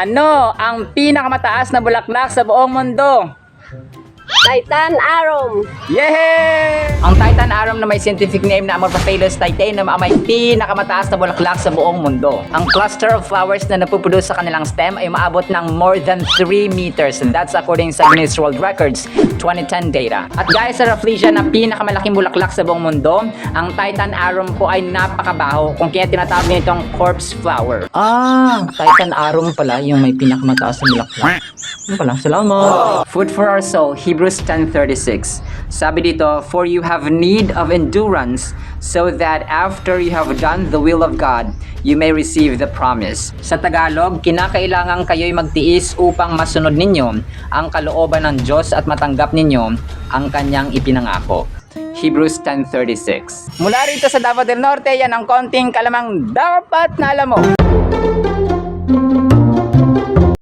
Ano ang pinakamataas na bulaklak sa buong mundo? Titan Arum. Yay! Ang Titan Arum na may scientific name na Amorphophallus titanum ang may pinakamataas na bulaklak sa buong mundo. Ang cluster of flowers na napuproduce sa kanilang stem ay maabot ng more than 3 meters. And that's according sa Guinness World Records 2010 data. At guys, sa Rafflesia na pinakamalaking bulaklak sa buong mundo, ang Titan Arum po ay napakabaho kung kaya tinatawag nitong corpse flower. Titan Arum pala yung may pinakamataas na bulaklak. Ano pala? Salamat! Food for our soul, Hebrews 10:36. Sabi dito, for you have need of endurance, so that after you have done the will of God, you may receive the promise. Sa Tagalog, kinakailangan kayo'y magtiis upang masunod ninyo ang kalooban ng Diyos at matanggap ninyo ang kanyang ipinangako. Hebrews 10:36. Mula rito sa Davao del Norte, yan ang konting kalamang dapat na alam mo.